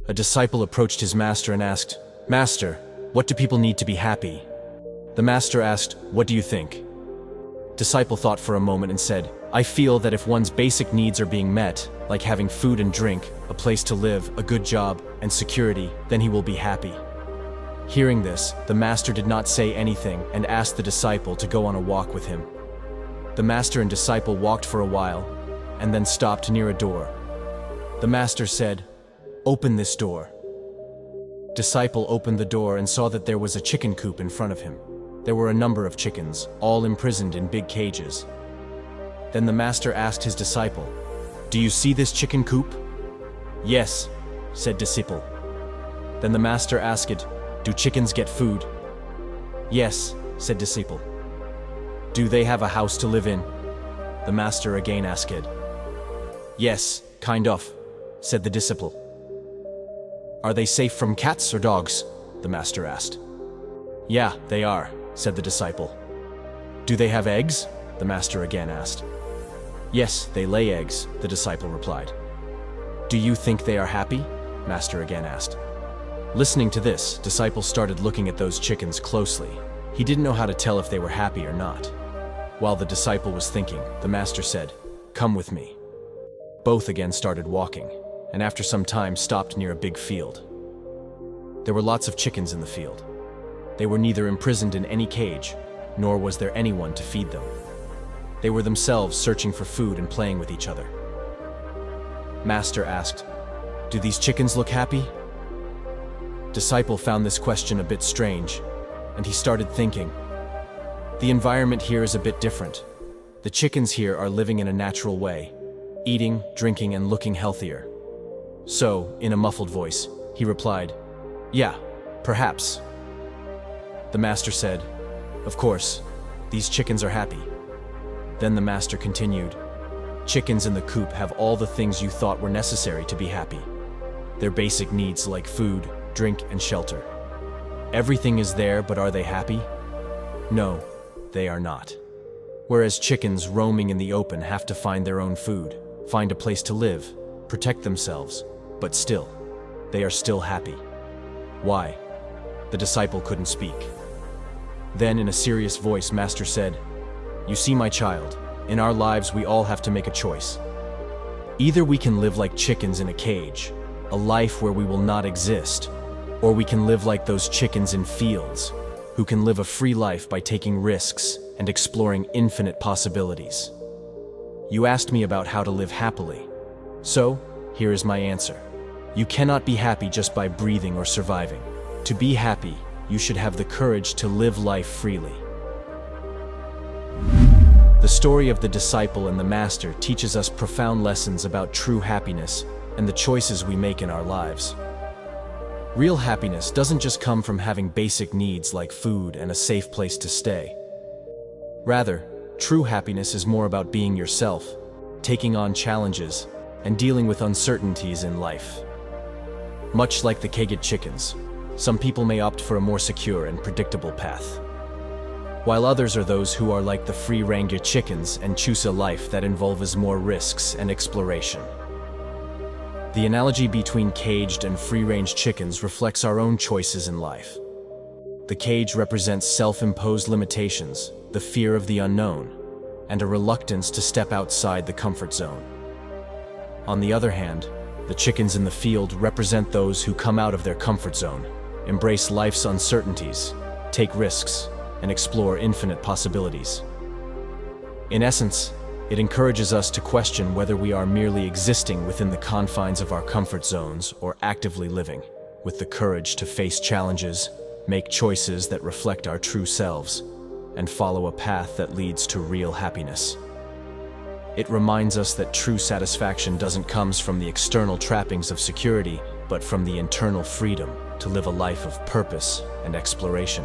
A disciple approached his master and asked, "Master, what do people need to be happy?" The master asked, "What do you think?" Disciple thought for a moment and said, "I feel that if one's basic needs are being met, like having food and drink, a place to live, a good job, and security, then he will be happy." Hearing this, the master did not say anything and asked the disciple to go on a walk with him. The master and disciple walked for a while, and then stopped near a door. The master said, "Open this door." Disciple opened the door and saw that there was a chicken coop in front of him. There were a number of chickens, all imprisoned in big cages. Then the master asked his disciple, "Do you see this chicken coop?" "Yes," said disciple. Then the master asked, "Do chickens get food?" "Yes," said disciple. "Do they have a house to live in?" The master again asked. "Yes, kind of," said the disciple. "Are they safe from cats or dogs?" the master asked. "Yeah, they are," said the disciple. "Do they have eggs?" the master again asked. "Yes, they lay eggs," the disciple replied. "Do you think they are happy?" master again asked. Listening to this, disciple started looking at those chickens closely. He didn't know how to tell if they were happy or not. While the disciple was thinking, the master said, "Come with me." Both again started walking, and after some time stopped near a big field. There were lots of chickens in the field. They were neither imprisoned in any cage, nor was there anyone to feed them. They were themselves searching for food and playing with each other. Master asked, "Do these chickens look happy?" Disciple found this question a bit strange, and he started thinking. The environment here is a bit different. The chickens here are living in a natural way, eating, drinking, and looking healthier. So, in a muffled voice, he replied, "Yeah, perhaps." The master said, "Of course, these chickens are happy." Then the master continued, "Chickens in the coop have all the things you thought were necessary to be happy. Their basic needs like food, drink, and shelter. Everything is there, but are they happy? No, they are not. Whereas chickens roaming in the open have to find their own food, find a place to live, protect themselves, but still, they are still happy. Why?" The disciple couldn't speak. Then in a serious voice, master said, "You see, my child, in our lives we all have to make a choice. Either we can live like chickens in a cage, a life where we will not exist, or we can live like those chickens in fields, who can live a free life by taking risks and exploring infinite possibilities. You asked me about how to live happily. So, here is my answer. You cannot be happy just by breathing or surviving. To be happy, you should have the courage to live life freely." The story of the disciple and the master teaches us profound lessons about true happiness and the choices we make in our lives. Real happiness doesn't just come from having basic needs like food and a safe place to stay. Rather, true happiness is more about being yourself, taking on challenges, and dealing with uncertainties in life. Much like the caged chickens, some people may opt for a more secure and predictable path, while others are those who are like the free-range chickens and choose a life that involves more risks and exploration. The analogy between caged and free-range chickens reflects our own choices in life. The cage represents self-imposed limitations, the fear of the unknown, and a reluctance to step outside the comfort zone. On the other hand, the chickens in the field represent those who come out of their comfort zone, embrace life's uncertainties, take risks, and explore infinite possibilities. In essence, it encourages us to question whether we are merely existing within the confines of our comfort zones or actively living, with the courage to face challenges, make choices that reflect our true selves, and follow a path that leads to real happiness. It reminds us that true satisfaction doesn't come from the external trappings of security, but from the internal freedom to live a life of purpose and exploration.